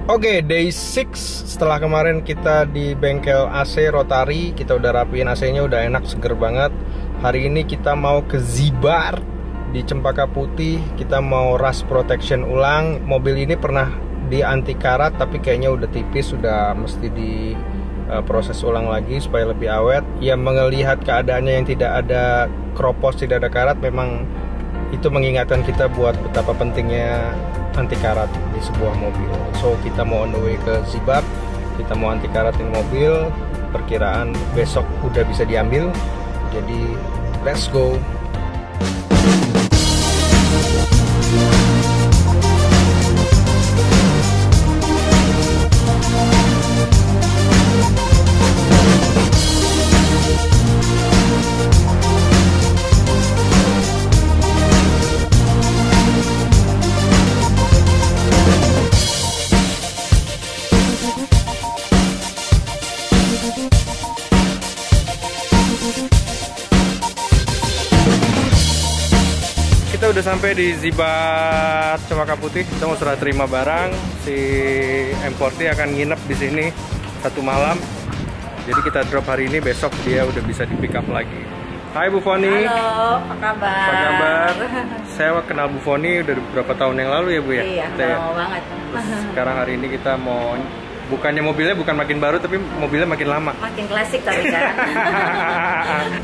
Oke, day 6 setelah kemarin kita di bengkel AC Rotary, kita udah rapiin AC-nya, udah enak, seger banget. Hari ini kita mau ke Zibar di Cempaka Putih, kita mau rust protection ulang. Mobil ini pernah di anti karat tapi kayaknya udah tipis, sudah mesti di proses ulang lagi supaya lebih awet. Ya, melihat keadaannya yang tidak ada kropos, tidak ada karat, memang itu mengingatkan kita buat betapa pentingnya anti karat di sebuah mobil. So kita mau on the way ke Zibar, kita mau anti karatin mobil. Perkiraan besok udah bisa diambil. Jadi let's go. Kita udah sampai di Zibar Cempaka Putih. Kita mau serah terima barang. Si M40 akan nginep di sini 1 malam. Jadi kita drop hari ini, besok dia udah bisa di pick up lagi. Hai Bu Foni. Halo, apa kabar? Apa kabar? Saya kenal Bu Foni udah beberapa tahun yang lalu ya Bu ya. Iya, lama banget. Sekarang hari ini kita mau, bukannya mobilnya bukan makin baru, tapi mobilnya makin lama. Makin klasik tapi kan.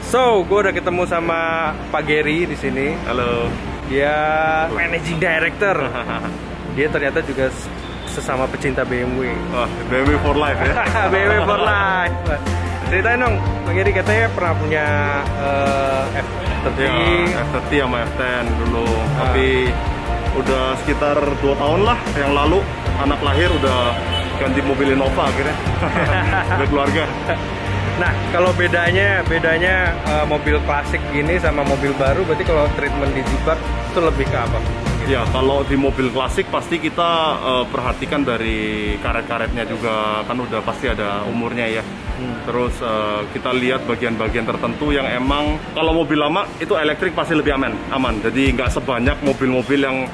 So, gue udah ketemu sama Pak Gary di sini. Halo. Dia managing director. Dia ternyata juga sesama pecinta BMW. Wah, BMW for life ya. BMW for life. Ceritain dong, Pak Gary katanya pernah punya F30. Ya, F30 sama F10 dulu. Tapi udah sekitar 2 tahun lah yang lalu anak lahir udah ganti mobil Innova akhirnya. Udah keluarga. Nah, kalau bedanya mobil klasik gini sama mobil baru, berarti kalau treatment di Zibar itu lebih ke apa? Ya, kalau di mobil klasik pasti kita perhatikan dari karet-karetnya juga, kan udah pasti ada umurnya ya. Terus kita lihat bagian-bagian tertentu yang emang kalau mobil lama itu elektrik pasti lebih aman. Jadi nggak sebanyak mobil-mobil yang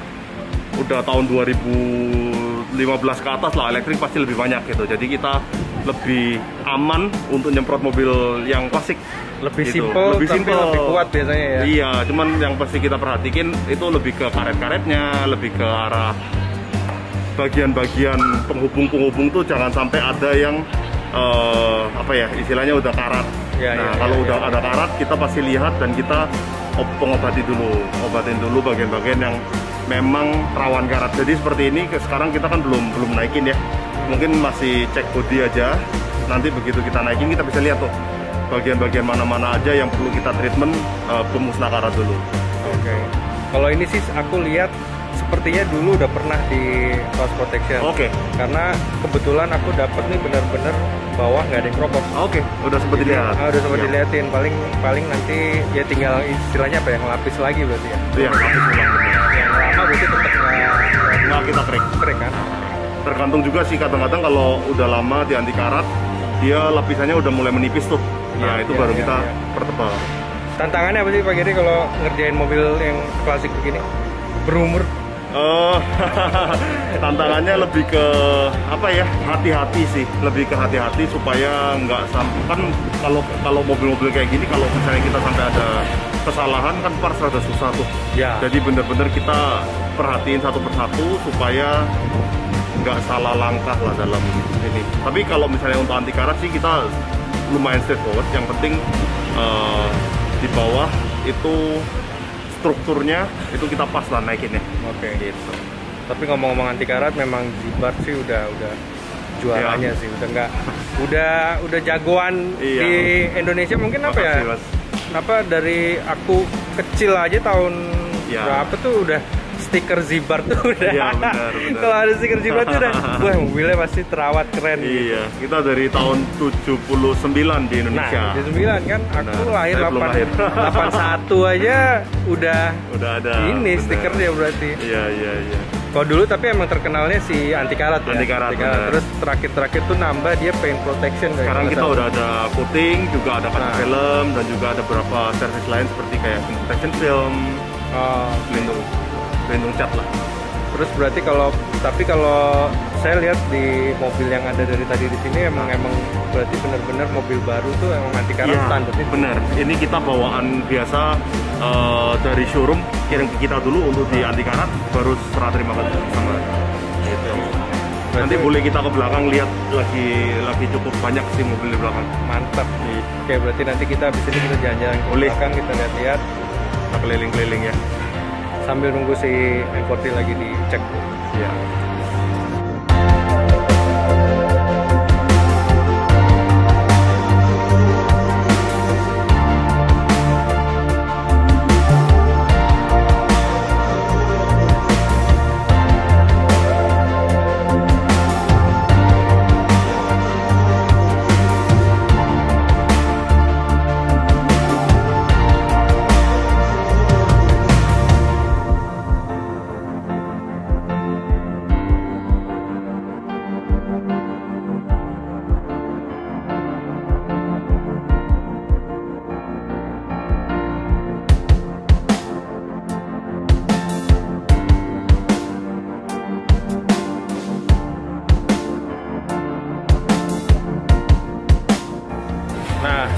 udah tahun 2015 ke atas lah, elektrik pasti lebih banyak gitu. Jadi kita lebih aman untuk nyemprot mobil yang klasik. Lebih gitu. simpel, tapi lebih kuat biasanya ya. Iya, cuman yang pasti kita perhatiin itu lebih ke karet-karetnya, lebih ke arah bagian-bagian penghubung-penghubung tuh jangan sampai ada yang apa ya, istilahnya udah karat. Kalau udah ada karat kita pasti lihat dan kita obatin dulu bagian-bagian yang memang rawan karat. Jadi seperti ini sekarang kita kan belum naikin ya. Mungkin masih cek bodi aja. Nanti begitu kita naikin kita bisa lihat tuh bagian-bagian mana-mana aja yang perlu kita treatment, pemusnah karat dulu. Oke. Kalau ini sih aku lihat sepertinya dulu udah pernah di rust protection. Oke. Karena kebetulan aku dapat nih bener-bener bawah nggak ada yang kropos. Oke, udah sempat dilihat. Udah sempat dilihatin. Paling nanti ya tinggal istilahnya apa ya, ngelapis lagi berarti ya. Iya, lapis ulang bener. Yang lama berarti tetap nggak kita kering kan? Tergantung juga sih, kadang-kadang kalau udah lama di anti karat dia lapisannya udah mulai menipis tuh. Nah itu baru kita pertebal. Tantangannya apa sih Pak Gary kalau ngerjain mobil yang klasik begini berumur? Tantangannya lebih ke apa ya, hati-hati sih, lebih ke hati-hati supaya nggak sampai, kan kalau mobil-mobil kayak gini kalau misalnya kita sampai ada kesalahan kan parts rada susah tuh. Ya. Jadi bener-bener kita perhatiin satu persatu supaya nggak salah langkah lah dalam ini. Tapi kalau misalnya untuk anti karat sih kita lumayan straightforward. Yang penting di bawah itu strukturnya itu kita pas lah naikinnya. Oke. Gitu. Tapi ngomong-ngomong anti karat, memang Zibar sih udah juaranya sih, udah jagoan di Indonesia. Mungkin apa ya? Mas. Kenapa dari aku kecil aja tahun berapa tuh udah stiker Zibar tuh udah. Iya, benar. Kalau ada stiker Zibar tuh udah, wah mobilnya pasti terawat keren. Iya, gitu. Kita dari tahun 79 di Indonesia. Nah, 79 kan, aku lahir 81 aja udah ada ini stikernya berarti. Iya. Kalau dulu tapi emang terkenalnya si anti karat ya. Anti karat. Terus terakhir tuh nambah dia paint protection. Sekarang kita udah ada coating, juga ada kaca film, dan juga ada beberapa service lain seperti kayak protection film, pelindung cat lah. Terus berarti kalau saya lihat di mobil yang ada dari tadi di sini emang berarti benar-benar mobil baru tuh emang anti karat standarnya. Bener, ini kita bawaan biasa dari showroom kirim ke kita dulu untuk di anti karat, baru serah terima kasih sama gitu. Nanti boleh kita ke belakang lihat lagi cukup banyak sih mobil di belakang. Mantap nih. Oke, berarti nanti kita habis ini kita jalan-jalan ke belakang, kita lihat-lihat, kita keliling-keliling ya. Sambil nunggu si M40 lagi dicek. Ya.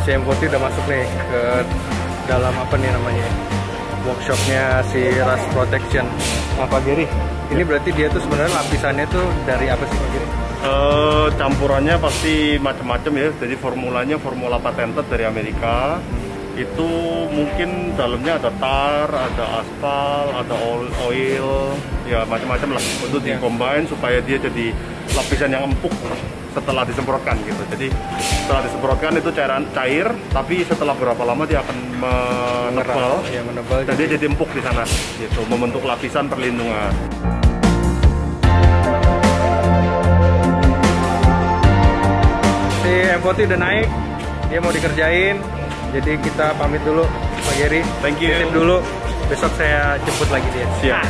Si M40 udah masuk nih ke dalam apa nih namanya, workshopnya si Rust Protection. Nah, Pak Giri, ini berarti dia tuh sebenarnya lapisannya tuh dari apa sih, Pak Giri? Campurannya pasti macam-macam ya. Jadi formula patented dari Amerika. Itu mungkin dalamnya ada tar, ada aspal, ada oil, ya macam-macam lah untuk di-combine supaya dia jadi lapisan yang empuk setelah disemprotkan gitu. Jadi setelah disemprotkan itu cairan cair, tapi setelah berapa lama dia akan menebal, dan dia jadi empuk di sana gitu, membentuk lapisan perlindungan. Si M40 udah naik, dia mau dikerjain, jadi kita pamit dulu, Pak Giri. Thank you. Titip dulu, besok saya jemput lagi dia. Siap.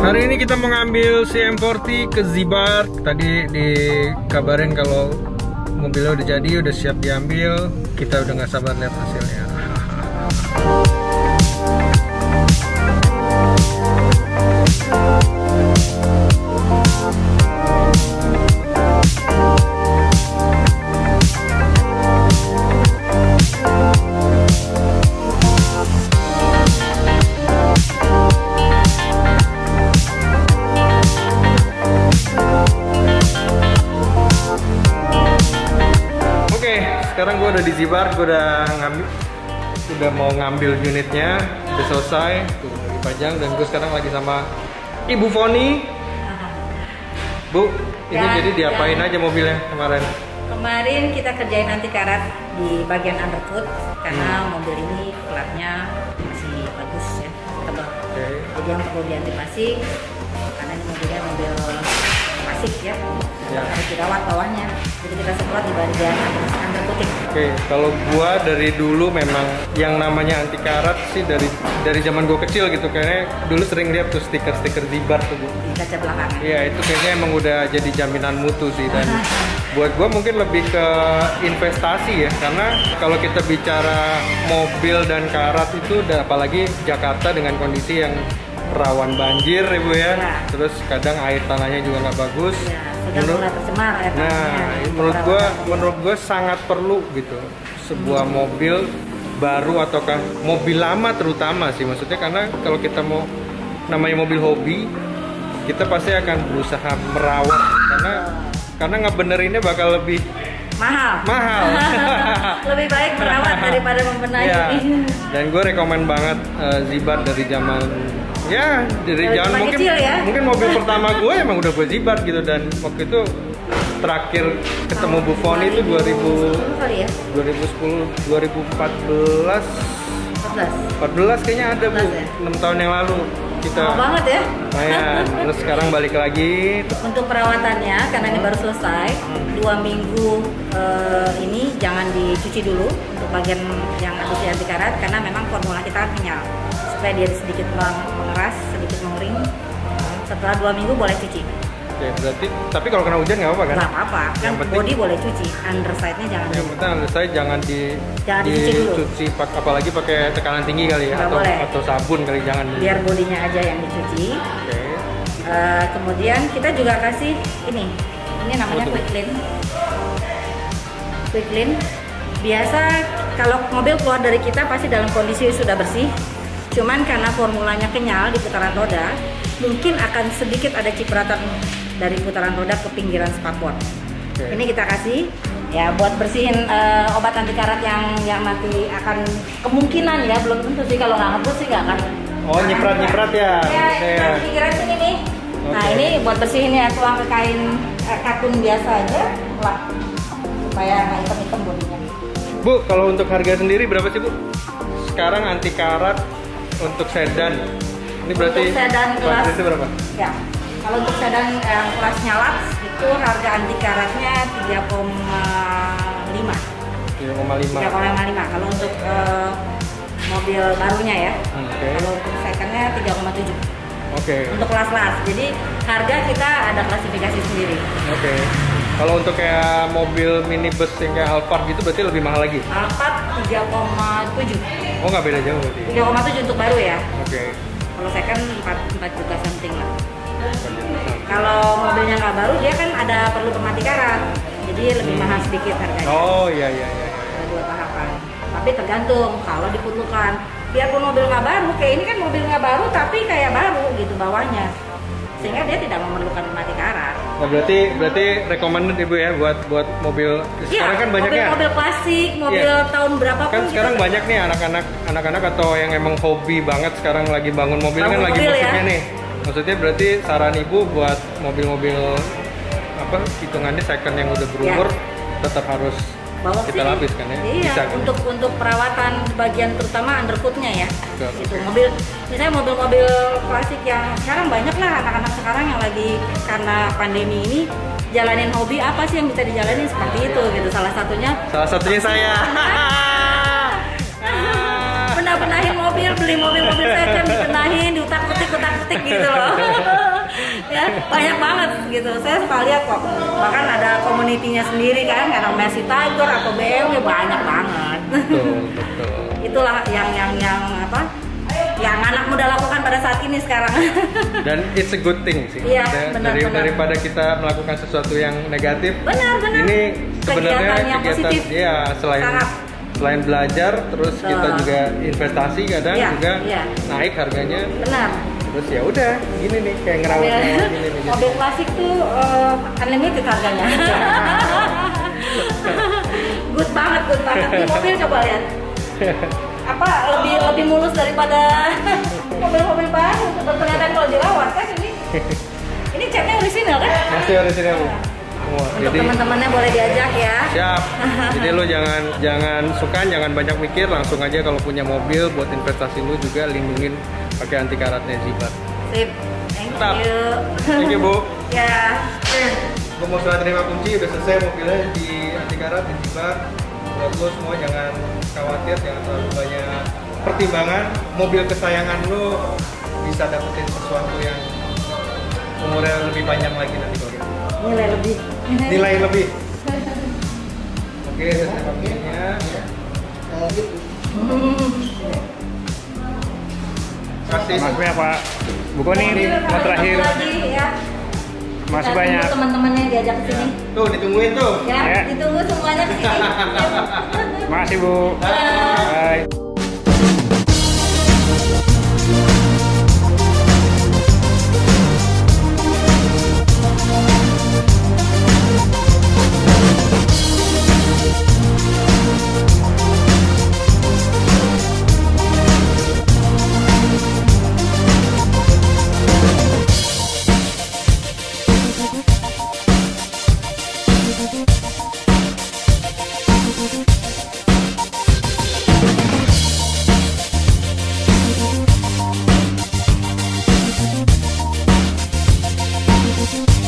Hari ini kita mau ngambil si M40 ke Zibar. Tadi dikabarin kalau mobilnya udah jadi, udah siap diambil. Kita udah nggak sabar lihat hasilnya. Sekarang gue udah di Zibar, gue udah mau ngambil unitnya, udah selesai, tuh udah dipajang, dan gue sekarang lagi sama Ibu Foni. Bu, ini ya, jadi diapain aja mobilnya kemarin? Kemarin kita kerjain anti karat di bagian underfoot karena mobil ini platnya masih bagus ya, tebal. Okay. Jadi yang perlu diantisipasi karena ini mobilnya mobil klasik ya, harus dirawat bawahnya. Jadi kita semprot di bagian undercoating. Oke, kalau gua dari dulu memang yang namanya anti karat sih dari zaman gua kecil gitu, kayaknya dulu sering lihat tuh stiker-stiker Zibar tuh Bu. Di kaca belakang. Iya, itu kayaknya emang udah jadi jaminan mutu sih, dan buat gua mungkin lebih ke investasi ya, karena kalau kita bicara mobil dan karat itu apalagi Jakarta dengan kondisi yang rawan banjir ya Bu ya. Terus kadang air tanahnya juga nggak bagus. Sudah mulai tercemar air tanahnya. Menurut gue sangat perlu gitu sebuah mobil baru ataukah mobil lama terutama sih, maksudnya karena kalau kita mau namanya mobil hobi, kita pasti akan berusaha merawat karena ngebenerinnya bakal lebih mahal. Lebih baik merawat daripada membenahi. Ya, dan gue rekomen banget Zibar dari zaman dari zaman mungkin mobil pertama gue emang udah gue Zibar gitu, dan waktu itu terakhir ketemu Bu Foni itu 2010 2014 kayaknya ada Bu, 6 tahun yang lalu kita. Lama banget ya. Terus sekarang balik lagi. Untuk perawatannya karena ini baru selesai 2 minggu ini jangan dicuci dulu untuk bagian yang anti karat, karena memang formula kita kenyal supaya dia sedikit mengeras, sedikit mengering. Setelah 2 minggu boleh cuci. Oke, berarti tapi kalau kena hujan nggak apa-apa kan? Nggak apa-apa, kan body boleh cuci, underside-nya jangan. Yang penting underside jangan dicuci, apalagi pakai tekanan tinggi kali ya, atau sabun kali, jangan. Biar bodinya aja yang dicuci. Oke. Kemudian kita juga kasih ini namanya quick clean. Biasa kalau mobil keluar dari kita pasti dalam kondisi sudah bersih. Cuman karena formulanya kenyal di putaran roda, mungkin akan sedikit ada cipratan dari putaran roda ke pinggiran spakbor. Ini kita kasih ya buat bersihin obat anti karat yang nanti akan kemungkinan ya, belum tentu sih, kalau nggak ngebut sih nggak akan. Oh, nyiprat ya? Ya, pinggiran sini nih. Nah ini buat bersihin ya, tuang ke kain katun biasa aja lah, supaya nggak hitam-hitam bodinya. Bu, kalau untuk harga sendiri berapa sih Bu? Sekarang anti karat untuk sedan, ini berarti untuk sedan kelas itu berapa? Ya, kalau untuk sedan yang kelasnya Lux itu harga anti karatnya 3,5. 3,5. Kalau untuk mobil barunya ya. Kalau untuk secondnya 3,7. Untuk kelas-kelas. Jadi harga kita ada klasifikasi sendiri. Kalau untuk kayak mobil minibus yang kayak Alphard gitu berarti lebih mahal lagi? Alphard 3,7. Oh, nggak beda jauh berarti? 3,7 untuk baru ya. Kalau second 4 juta something lah. Kalau mobilnya nggak baru, dia kan ada perlu pemati karat, jadi lebih mahal sedikit harganya. Oh iya. Ada 2 tahapan. Tapi tergantung kalau diperlukan. Biarpun mobil nggak baru, kayak ini kan mobil nggak baru tapi kayak baru gitu bawahnya, sehingga dia tidak memerlukan pemati karat. Nah, berarti recommended Ibu ya buat mobil. Sekarang kan banyaknya mobil klasik, mobil tahun berapapun. Kan sekarang banyak nih anak-anak atau yang emang hobi banget sekarang lagi bangun mobil kan lagi musimnya nih. Maksudnya berarti saran Ibu buat mobil-mobil hitungannya second yang udah berumur tetap harus kita lapis kan ya? Iya, bisa, kan? Untuk perawatan bagian terutama undercoatnya ya. Gitu. Misalnya mobil-mobil klasik yang sekarang banyak lah anak-anak sekarang yang lagi karena pandemi ini jalanin hobi apa sih yang bisa dijalanin seperti itu gitu. Salah satunya saya. Benahin mobil, beli mobil second, dibenahin, diutak-utik gitu loh. Ya, banyak banget gitu. Saya suka lihat kok. Bahkan ada komunitinya sendiri kan, karena Mercy Tiger atau BMW banyak banget. Betul. Itulah yang anak muda lakukan pada saat ini sekarang. Dan it's a good thing sih. Iya, benar. Daripada kita melakukan sesuatu yang negatif. Benar. Ini sebenarnya kegiatan positif. Ya, selain belajar, terus kita juga investasi kadang juga naik harganya. Benar. Terus ya udah, gini nih kayak ngerawat gini nih. Mobil klasik tuh unlimited harganya. Good banget. Ini mobil coba lihat. Lebih mulus daripada mobil-mobil baru. Ternyata kalau dirawat kan ini catnya orisinal kan? Masih orisinal Bu. Untuk teman-temannya boleh diajak ya. Siap. Jadi lo jangan banyak mikir, langsung aja kalau punya mobil buat investasi lo juga lindungin pakai anti karatnya Zibar. Sip. Thank Mantap. you. Thank you, Bu. Ya. Gue mau serah terima kunci, udah selesai mobilnya di anti karat, di Zibar. Buat lo semua jangan khawatir, jangan terlalu banyak pertimbangan. Mobil kesayangan lo bisa dapetin sesuatu yang umurnya lebih panjang lagi nanti kalau gitu. Nilai lebih. Nilai lebih. Oke, selesai pastinya. Kasih. Maaf ya Pak, buku ini mau terakhir. Lagi ya. Masih Kita banyak. tunggu teman-temannya diajak ke sini. Tuh, ditungguin tuh. Ya, Ya. ditunggu semuanya ke sini. Makasih Bu. Bye. Thank you.